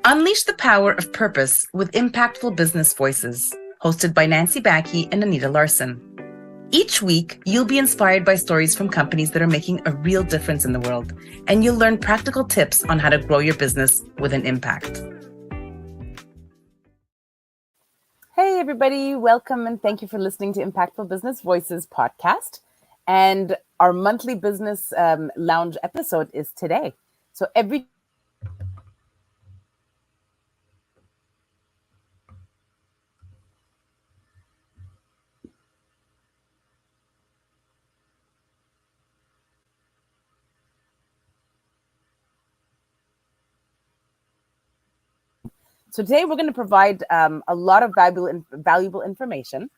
Unleash the power of purpose with impactful business voices, hosted by Nancy Baki and Anita Larsen. Each week, you'll be inspired by stories from companies that are making a real difference in the world, and you'll learn practical tips on how to grow your business with an impact. Hey, everybody. Welcome and thank you for listening to Impactful Business Voices podcast. And our monthly business lounge episode is today. So today we're going to provide a lot of valuable information,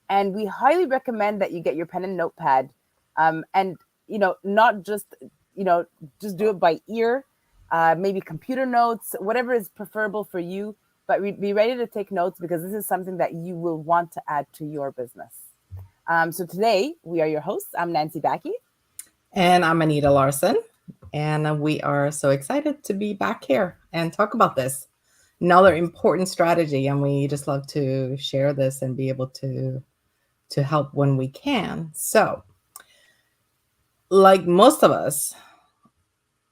and we highly recommend that you get your pen and notepad, and not just just do it by ear, maybe computer notes, whatever is preferable for you. But be ready to take notes because this is something that you will want to add to your business. So today we are your hosts. I'm Nancy Baki. And I'm Anita Larsen. And we are so excited to be back here and talk about this. Another important strategy. And we just love to share this and be able to help when we can. So, like most of us,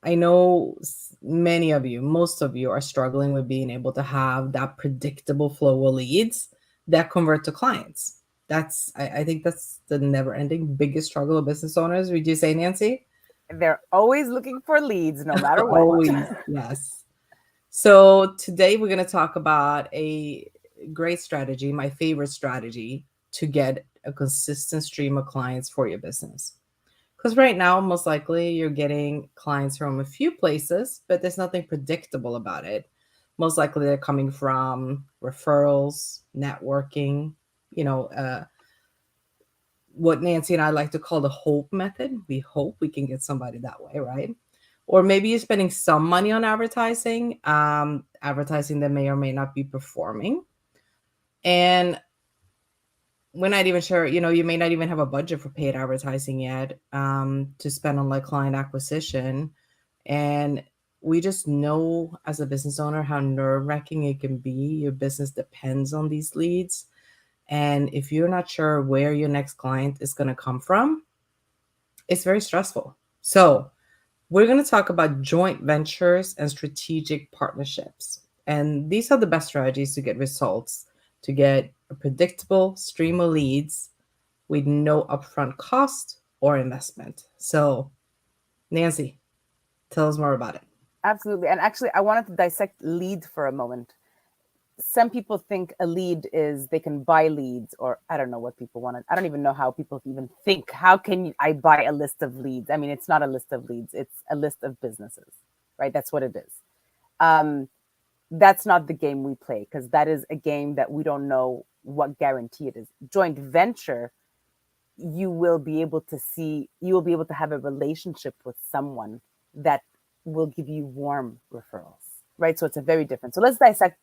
I know most of you are struggling with being able to have that predictable flow of leads that convert to clients. I think that's the never-ending biggest struggle of business owners. Would you say, Nancy? They're always looking for leads, no matter what. Always, yes. So today we're going to talk about a great strategy, my favorite strategy to get a consistent stream of clients for your business. Because right now, most likely you're getting clients from a few places, but there's nothing predictable about it. Most likely they're coming from referrals, networking, what Nancy and I like to call the hope method. We hope we can get somebody that way, right? Or maybe you're spending some money on advertising that may or may not be performing. And we're not even sure, you may not even have a budget for paid advertising yet to spend on like client acquisition. And we just know as a business owner how nerve-wracking it can be. Your business depends on these leads. And if you're not sure where your next client is going to come from, it's very stressful. So we're going to talk about joint ventures and strategic partnerships. And these are the best strategies to get results, to get a predictable stream of leads with no upfront cost or investment. So, Nancy, tell us more about it. Absolutely. And actually, I wanted to dissect lead for a moment. Some people think a lead is they can buy leads, or I don't know what people want. I don't even know how people even think. How can I buy a list of leads? I mean, it's not a list of leads. It's a list of businesses, right? That's what it is. That's not the game we play, because that is a game that we don't know what guarantee it is. Joint venture, you will be able to have a relationship with someone that will give you warm referrals, right? So it's a very different. So let's dissect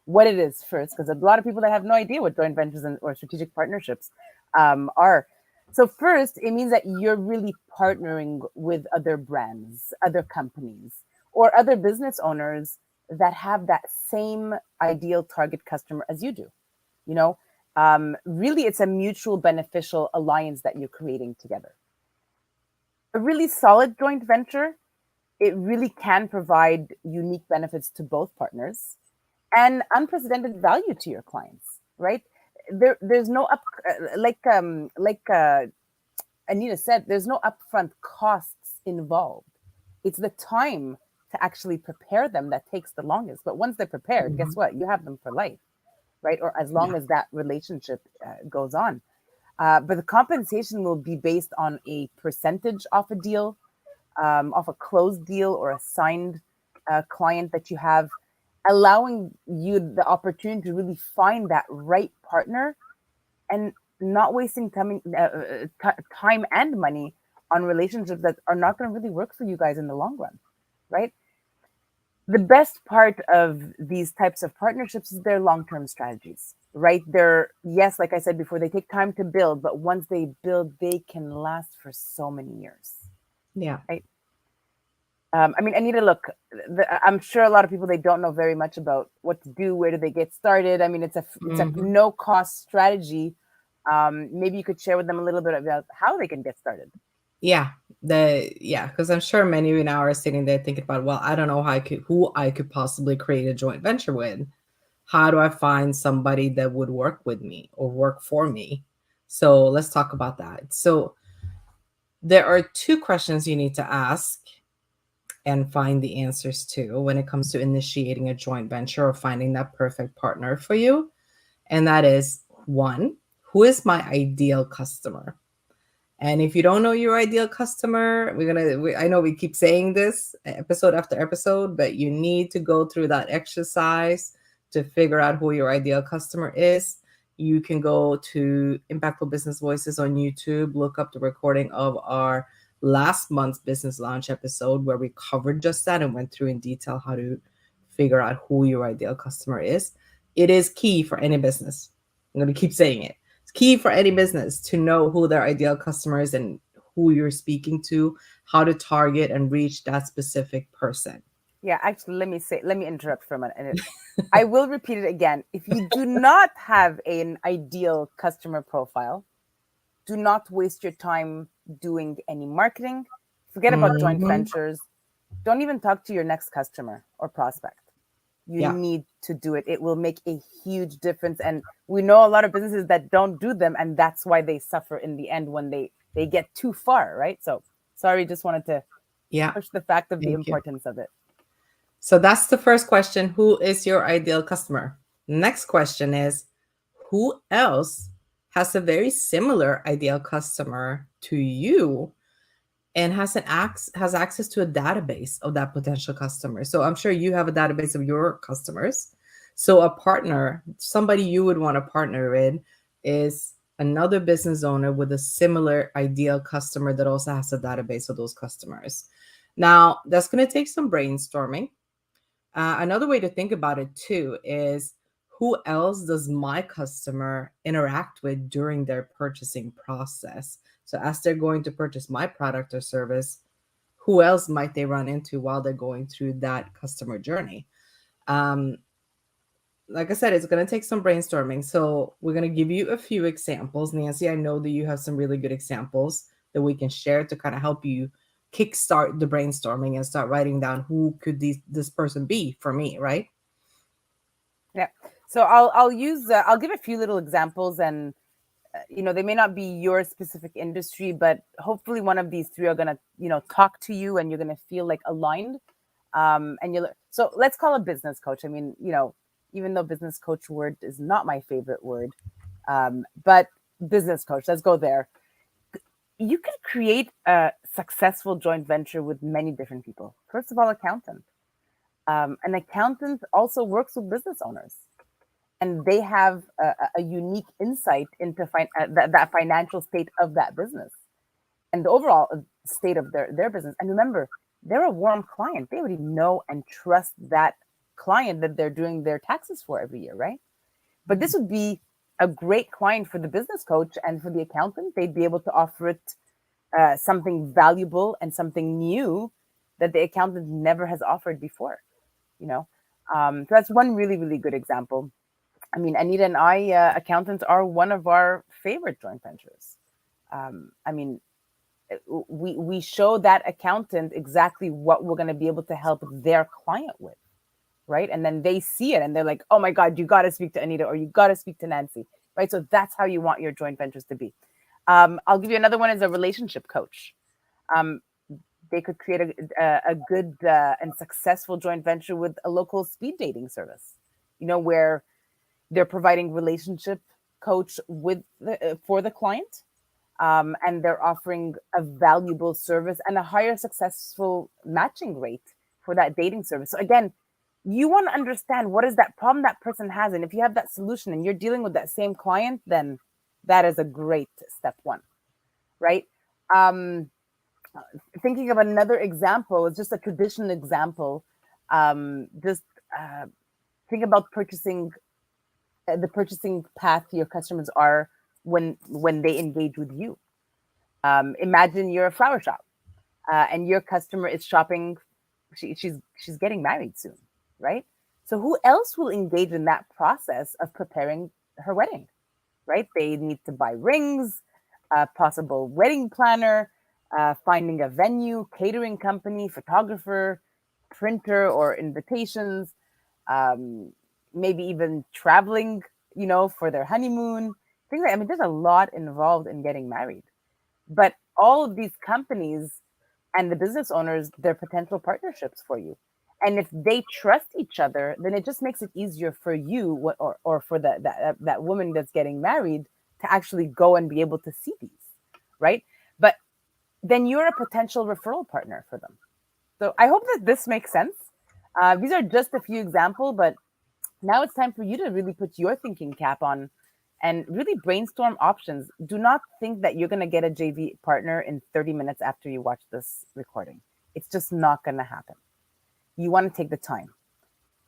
what it is first, because a lot of people that have no idea what joint ventures or strategic partnerships are. So first, it means that you're really partnering with other brands, other companies, or other business owners that have that same ideal target customer as you do. Really, it's a mutual beneficial alliance that you're creating together. A really solid joint venture, it really can provide unique benefits to both partners and unprecedented value to your clients, right? There's no like Anita said, there's no upfront costs involved. It's the time to actually prepare them that takes the longest. But once they're prepared, guess what? You have them for life, right? Or as long as that relationship goes on. But the compensation will be based on a percentage off a deal, off a closed deal or a signed client that you have, allowing you the opportunity to really find that right partner and not wasting time and money on relationships that are not going to really work for you guys in the long run, right? The best part of these types of partnerships is their long-term strategies, right? Yes, like I said before, they take time to build, but once they build, they can last for so many years. Yeah. Right. I mean, Anita, look, I'm sure a lot of people, they don't know very much about what to do. Where do they get started? I mean, it's a Hmm. no cost strategy. Maybe you could share with them a little bit about how they can get started. Yeah, because I'm sure many of you now are sitting there thinking about, well, I don't know who I could possibly create a joint venture with. How do I find somebody that would work with me or work for me? So let's talk about that. So there are two questions you need to ask and find the answers to when it comes to initiating a joint venture or finding that perfect partner for you. And that is one, who is my ideal customer? And if you don't know your ideal customer, I know we keep saying this episode after episode, but you need to go through that exercise to figure out who your ideal customer is. You can go to Impactful Business Voices on YouTube, look up the recording of our last month's business launch episode where we covered just that and went through in detail how to figure out who your ideal customer is. It is key for any business. I'm going to keep saying it. It's key for any business to know who their ideal customer is and who you're speaking to, how to target and reach that specific person. Yeah, actually, let me interrupt for a minute. And I will repeat it again. If you do not have an ideal customer profile, do not waste your time doing any marketing. Forget about joint Mhm. ventures. Don't even talk to your next customer or prospect. You Yeah. need to do it. It will make a huge difference. And we know a lot of businesses that don't do them, and that's why they suffer in the end when they get too far, right? So sorry, just wanted to Yeah. push the fact of the Thank you. importance of it. So that's the first question. Who is your ideal customer? Next question is, who else has a very similar ideal customer to you and has access to a database of that potential customer? So I'm sure you have a database of your customers. So a partner, somebody you would want to partner with, is another business owner with a similar ideal customer that also has a database of those customers. Now, that's going to take some brainstorming. Another way to think about it too is, who else does my customer interact with during their purchasing process? So as they're going to purchase my product or service, who else might they run into while they're going through that customer journey? Um, like I said, it's going to take some brainstorming. So we're going to give you a few examples. Nancy, I know that you have some really good examples that we can share to kind of help you kickstart the brainstorming and start writing down who could this person be for me, right? Yeah. So I'll use I'll give a few little examples, and they may not be your specific industry, but hopefully one of these three are gonna talk to you, and you're gonna feel like aligned. And you so let's call a business coach. I mean, even though business coach word is not my favorite word, but business coach. Let's go there. You can create a successful joint venture with many different people. First of all, accountant. An accountant also works with business owners, and they have a unique insight into that financial state of that business and the overall state of their business. And remember, they're a warm client. They already know and trust that client that they're doing their taxes for every year, right? But this would be a great client for the business coach and for the accountant. They'd be able to offer it something valuable and something new that the accountant never has offered before. You know, so that's one really, really good example. I mean, Anita and I, accountants are one of our favorite joint ventures. I mean, we show that accountant exactly what we're going to be able to help their client with, right? And then they see it and they're like, "Oh my God, you got to speak to Anita or you got to speak to Nancy," right? So that's how you want your joint ventures to be. I'll give you another one as a relationship coach. Um, they could create a good and successful joint venture with a local speed dating service, where they're providing relationship coach for the client, and they're offering a valuable service and a higher successful matching rate for that dating service. So again, you want to understand what is that problem that person has, and if you have that solution and you're dealing with that same client, then that is a great step one, right? um, Thinking of another example, it's just a traditional example. Just think about purchasing, the purchasing path your customers are when they engage with you. Imagine you're a flower shop, and your customer is shopping. she's getting married soon, right? So who else will engage in that process of preparing her wedding, right? They need to buy rings, a possible wedding planner, finding a venue, catering company, photographer, printer, or invitations, um, maybe even traveling, for their honeymoon. Things like, I mean, there's a lot involved in getting married. But all of these companies and the business owners, they're potential partnerships for you. And if they trust each other, then it just makes it easier for you or for that woman that's getting married to actually go and be able to see these, right? But then you're a potential referral partner for them. So I hope that this makes sense. These are just a few examples, but now it's time for you to really put your thinking cap on and really brainstorm options. Do not think that you're going to get a JV partner in 30 minutes after you watch this recording. It's just not going to happen. You want to take the time,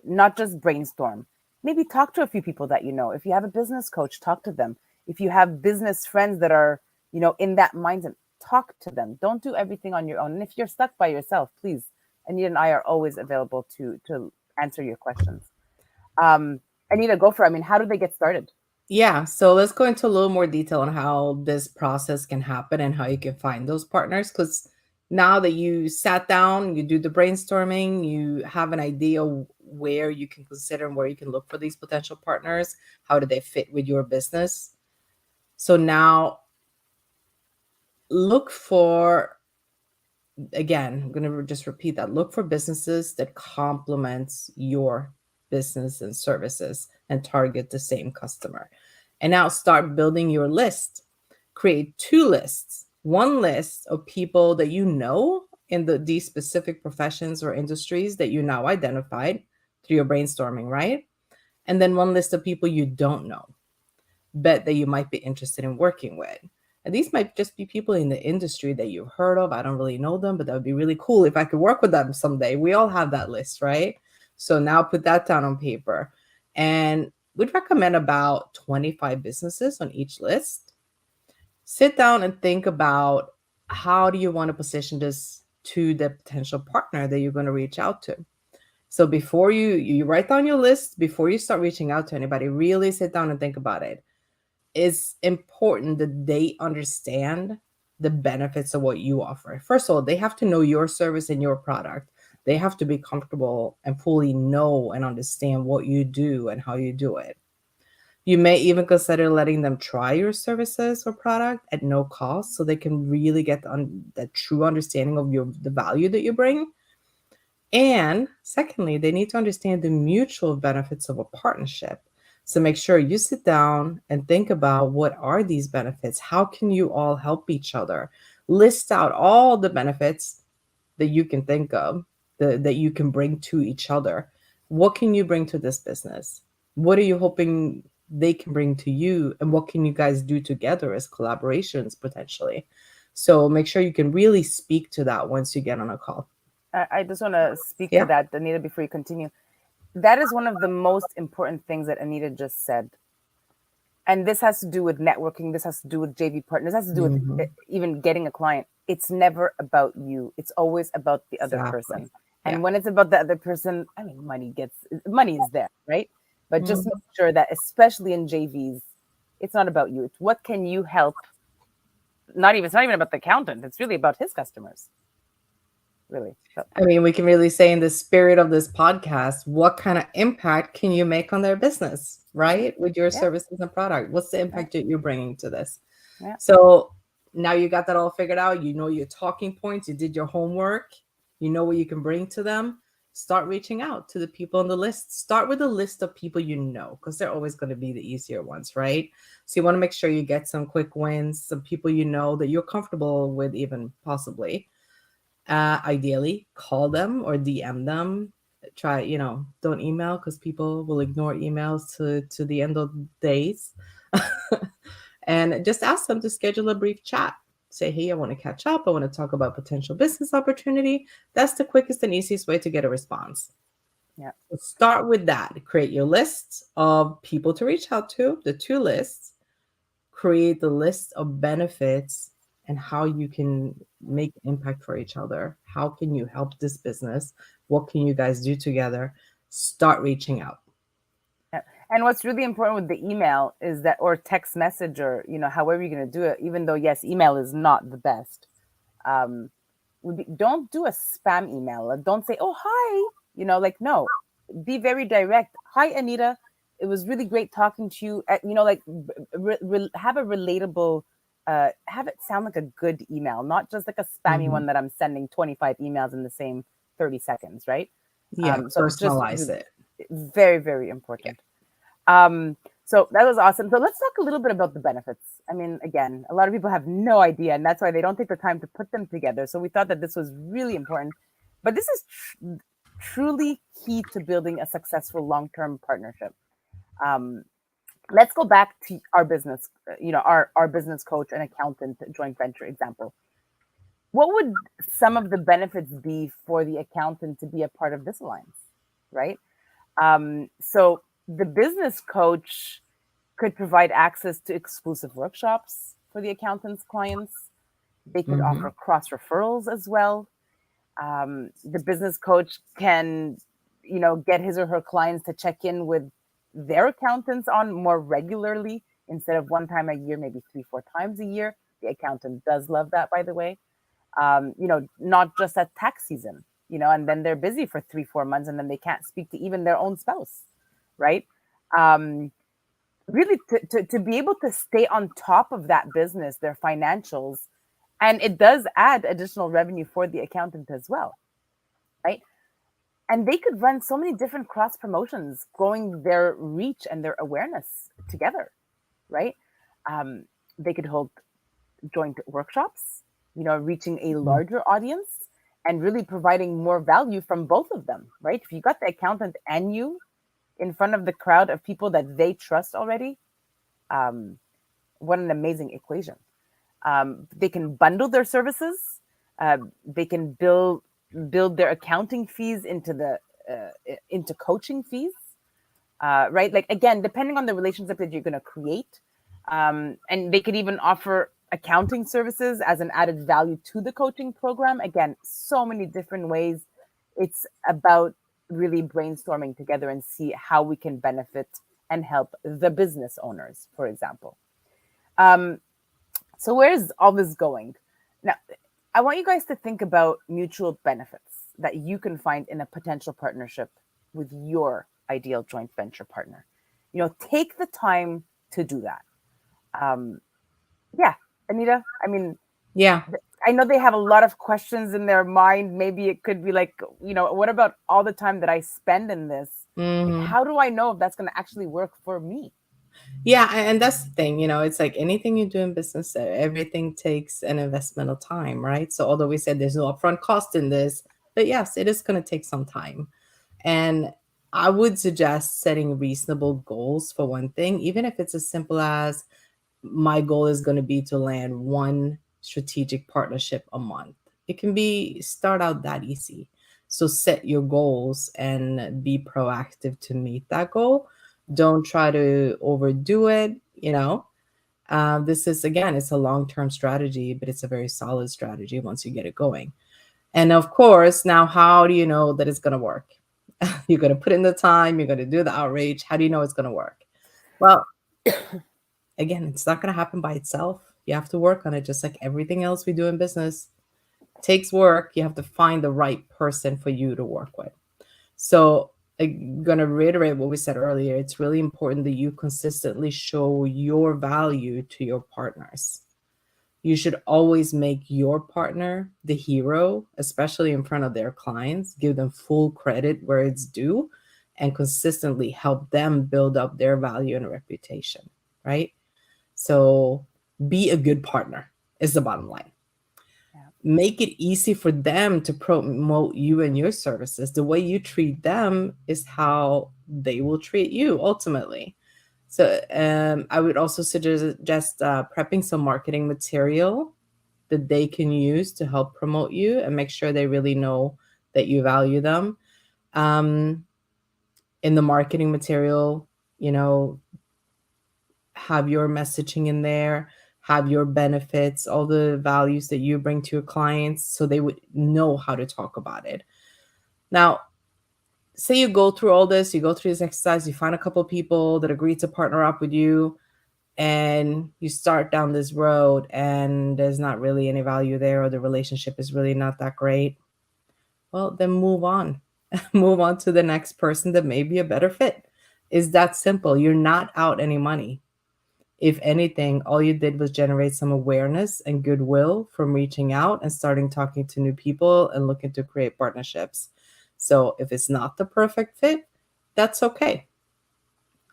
not just brainstorm. Maybe talk to a few people that you know. If you have a business coach, talk to them. If you have business friends that are, in that mindset, talk to them. Don't do everything on your own. And if you're stuck by yourself, please, Anita and I are always available to answer your questions. Anita, go for it. I mean, how do they get started? Yeah, so let's go into a little more detail on how this process can happen and how you can find those partners. Because now that you sat down, you do the brainstorming, you have an idea where you can consider and where you can look for these potential partners. How do they fit with your business? So now look for, again, I'm going to just repeat that. Look for businesses that complements your business and services and target the same customer. And now start building your list. Create 2 lists. One list of people that you know in these specific professions or industries that you now identified through your brainstorming, right? And then one list of people you don't know, but that you might be interested in working with. And these might just be people in the industry that you've heard of. I don't really know them, but that would be really cool if I could work with them someday. We all have that list, right? So now put that down on paper. And we'd recommend about 25 businesses on each list. Sit down and think about, how do you want to position this to the potential partner that you're going to reach out to? So before you write down your list, before you start reaching out to anybody, really sit down and think about it. It's important that they understand the benefits of what you offer. First of all, they have to know your service and your product. They have to be comfortable and fully know and understand what you do and how you do it. You may even consider letting them try your services or product at no cost, so they can really get the true understanding of the value that you bring. And secondly, they need to understand the mutual benefits of a partnership. So make sure you sit down and think about, what are these benefits? How can you all help each other? List out all the benefits that you can think of, that you can bring to each other. What can you bring to this business? What are you hoping they can bring to you? And what can you guys do together as collaborations potentially? So make sure you can really speak to that once you get on a call. I just want to speak Yeah. to that, Anita, before you continue. That is one of the most important things that Anita just said. And this has to do with networking. This has to do with JV partners. This has to do with even getting a client. It's never about you. It's always about the other person. And when it's about the other person, I mean, money is there, right? But just make sure that, especially in JVs, it's not about you. It's what can you help? It's not even about the accountant. It's really about his customers. Really. So. I mean, we can really say, in the spirit of this podcast, what kind of impact can you make on their business, right? With your services and product. What's the impact that you're bringing to this? Yeah. So now you got that all figured out. You know your talking points. You did your homework. You know what you can bring to them. Start reaching out to the people on the list. Start with a list of people you know, because they're always going to be the easier ones, right? So you want to make sure you get some quick wins, some people you know that you're comfortable with, even possibly. Ideally, call them or DM them. Try, don't email, because people will ignore emails to the end of days. And just ask them to schedule a brief chat. Say, hey, I want to catch up. I want to talk about potential business opportunity. That's the quickest and easiest way to get a response. Yeah. So start with that. Create your list of people to reach out to, the 2 lists. Create the list of benefits and how you can make impact for each other. How can you help this business? What can you guys do together? Start reaching out. Yeah. And what's really important with the email is that, or text message, or however you're going to do it, even though yes, email is not the best, um, don't do a spam email. Like, don't say, "Oh, hi," like, no, be very direct. "Hi, Anita. It was really great talking to you." Like, have a relatable, have it sound like a good email, not just like a spammy Mhm. one that I'm sending 25 emails in the same 30 seconds, right? Yeah, So just personalize it. very, very Yeah. important. Um, so that was awesome. So let's talk a little bit about the benefits. I mean, again, a lot of people have no idea, and that's why they don't take the time to put them together. So we thought that this was really important. But this is truly key to building a successful long-term partnership. Um, let's go back to our business, our business coach and accountant joint venture example. What would some of the benefits be for the accountant to be a part of this alliance, right? So the business coach could provide access to exclusive workshops for the accountant's clients. They could Hmm. offer cross referrals as well. The business coach can, get his or her clients to check in with their accountants on more regularly instead of one time a year, maybe three, four times a year. The accountant does love that, by the way. Not just at tax season, and then they're busy for 3, 4 months and then they can't speak to even their own spouse, right? Um, really to be able to stay on top of that business, their financials, and it does add additional revenue for the accountant as well, right? And they could run so many different cross promotions, growing their reach and their awareness together, right? Um, they could hold joint workshops, reaching a larger audience and really providing more value from both of them, right? If you got the accountant and you in front of the crowd of people that they trust already, um, what an amazing equation. They can bundle their services. They can build their accounting fees into coaching fees, right? Like, again, depending on the relationship that you're going to create, and they could even offer accounting services as an added value to the coaching program. Again, so many different ways. It's about really brainstorming together and see how we can benefit and help the business owners, for example. Um, so where's all this going? Now, I want you guys to think about mutual benefits that you can find in a potential partnership with your ideal joint venture partner. Take the time to do that. Um, yeah, Anita, I mean, Yeah. I know they have a lot of questions in their mind. Maybe it could be like, what about all the time that I spend in this? Like, Hmm. how do I know if that's going to actually work for me? Yeah, and that's the thing, it's like anything you do in business, everything takes an investment of time, right? So although we said there's no upfront cost in this, but yes, it is going to take some time. And I would suggest setting reasonable goals for one thing, even if it's as simple as my goal is going to be to land one strategic partnership a month. It can be start out that easy. So set your goals and be proactive to meet that goal. Don't try to overdo it. This is again, it's a long-term strategy, but it's a very solid strategy once you get it going. And of course, now how do you know that it's going to work? You're going to put in the time, you're going to do the outreach. How do you know it's going to work? Well, again, it's not going to happen by itself. You have to work on it, just like everything else we do in business. It takes work. You have to find the right person for you to work with. So I'm going to reiterate what we said earlier. It's really important that you consistently show your value to your partners. You should always make your partner the hero, especially in front of their clients. Give them full credit where it's due and consistently help them build up their value and reputation, right? So be a good partner is the bottom line. Yeah. Make it easy for them to promote you and your services. The way you treat them is how they will treat you ultimately. So I would also suggest prepping some marketing material that they can use to help promote you and make sure they really know that you value them. Um, in the marketing material, you know, have your messaging in there, have your benefits, all the values that you bring to your clients, so they would know how to talk about it. Now, say you go through all this, you go through this exercise, you find a couple of people that agree to partner up with you, and you start down this road and there's not really any value there, or the relationship is really not that great. Well, then move on. Move on to the next person that may be a better fit. Is that simple? You're not out any money. If anything, all you did was generate some awareness and goodwill from reaching out and starting talking to new people and looking to create partnerships. So if it's not the perfect fit, that's okay.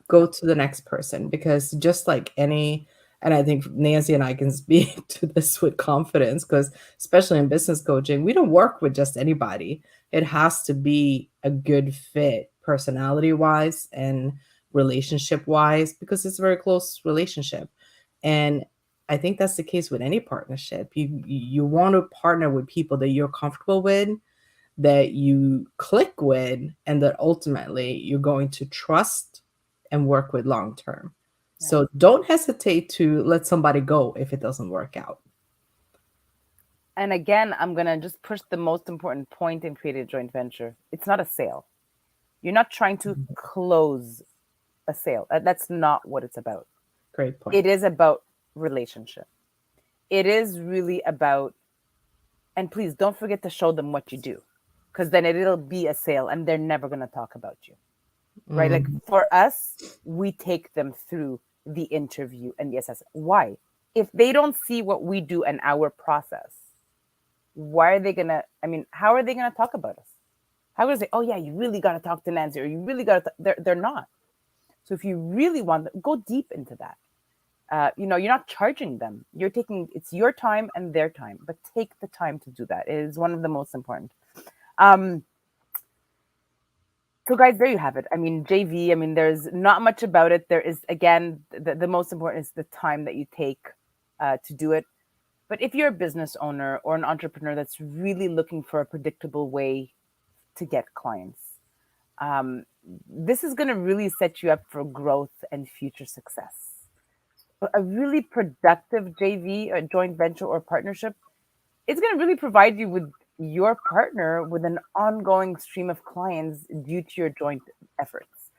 Go to the next person, because just like any, and I think Nancy and I can speak to this with confidence, because especially in business coaching, we don't work with just anybody. It has to be a good fit personality wise and relationship wise, because it's a very close relationship. And I think that's the case with any partnership. You want to partner with people that you're comfortable with, that you click with, and that ultimately you're going to trust and work with long term. Yeah. So don't hesitate to let somebody go if it doesn't work out. And again, I'm going to just push the most important point in creating a joint venture. It's not a sale. You're not trying to close a sale. That's not what it's about. Great point. It is about relationship. It is really about, and please don't forget to show them what you do, because then it'll be a sale and they're never going to talk about you. Right? Like for us, we take them through the interview and the assessment. Why? If they don't see what we do and our process, why are they gonna? I mean, how are they gonna talk about us? How are they say, "Oh yeah, you really got to talk to Nancy," or "You really got to"? They're not. So if you really want them, go deep into that. You're not charging them. You're taking, it's your time and their time, but take the time to do that. It is one of the most important. So guys, there you have it. I mean, JV, I mean, there's not much about it. There is, again, the most important is the time that you take to do it. But if you're a business owner or an entrepreneur that's really looking for a predictable way to get clients, this is going to really set you up for growth and future success. A really productive JV, a joint venture or partnership, it's going to really provide you with your partner with an ongoing stream of clients due to your joint efforts.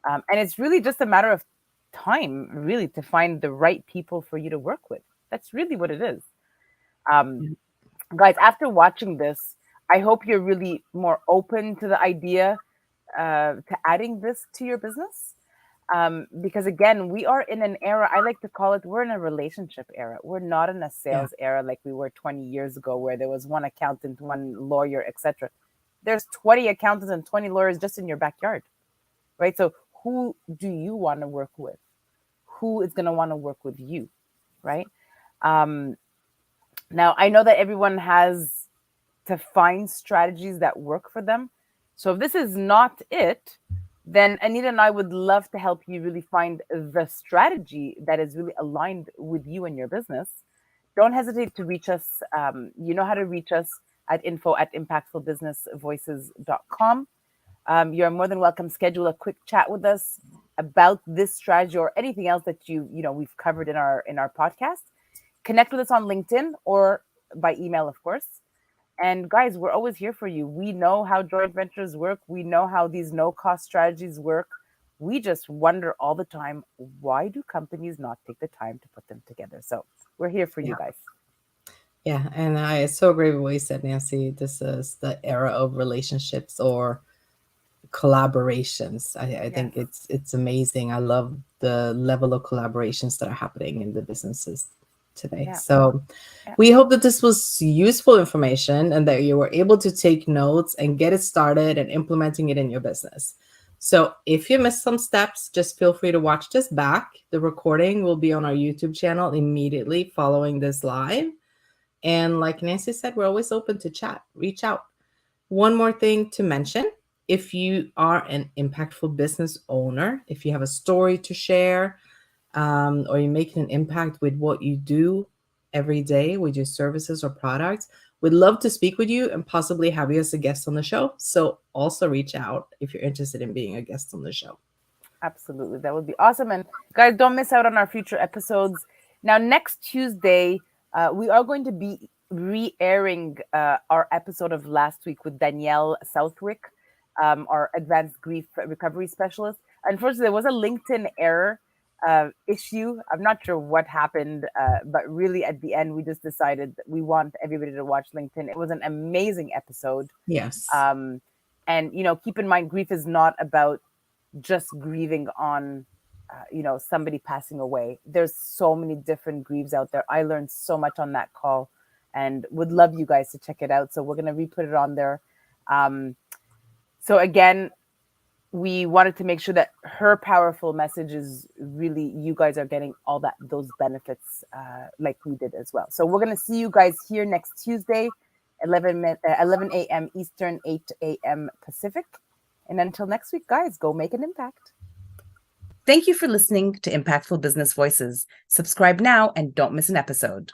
And it's really just a matter of time, really, to find the right people for you to work with. That's really what it is. Guys, after watching this, I hope you're really more open to the idea to adding this to your business. Because again, we are in an era, I like to call it, we're in a relationship era. We're not in a sales era like we were 20 years ago, where there was one accountant, one lawyer, etc. There's 20 accountants and 20 lawyers just in your backyard, right? So who do you want to work with? Who is going to want to work with you, right? Now, I know that everyone has to find strategies that work for them. So if this is not it, then Anita and I would love to help you really find the strategy that is really aligned with you and your business. Don't hesitate to reach us. You know how to reach us at info@impactfulbusinessvoices.com. You're more than welcome. Schedule a quick chat with us about this strategy or anything else that we've covered in our podcast. Connect with us on LinkedIn or by email, of course. And guys, we're always here for you. We know how joint ventures work. We know how these no-cost strategies work. We just wonder all the time, why do companies not take the time to put them together? So we're here for you guys. Yeah, and I so agree with what you said, Nancy. This is the era of relationships or collaborations. I think it's amazing. I love the level of collaborations that are happening in the businesses today. So we hope that this was useful information and that you were able to take notes and get it started and implementing it in your business. So if you missed some steps, just feel free to watch this back. The recording will be on our YouTube channel immediately following this live. And like Nancy said, we're always open to chat. Reach out. One more thing to mention: if you are an impactful business owner, if you have a story to share, or you're making an impact with what you do every day with your services or products, we'd love to speak with you and possibly have you as a guest on the show. So also reach out if you're interested in being a guest on the show. Absolutely. That would be awesome. And guys, don't miss out on our future episodes. Now, next Tuesday, we are going to be re-airing our episode of last week with Danielle Southwick, our advanced grief recovery specialist. Unfortunately, there was a LinkedIn error issue. I'm not sure what happened, but really at the end, we just decided that we want everybody to watch LinkedIn. It was an amazing episode. Yes. And, keep in mind, grief is not about just grieving on somebody passing away. There's so many different grieves out there. I learned so much on that call and would love you guys to check it out. So we're going to re-put it on there. So again, we wanted to make sure that her powerful message is really, you guys are getting all those benefits like we did as well. So we're going to see you guys here next Tuesday, 11 a.m. Eastern, 8 a.m. Pacific. And until next week, guys, go make an impact. Thank you for listening to Impactful Business Voices. Subscribe now and don't miss an episode.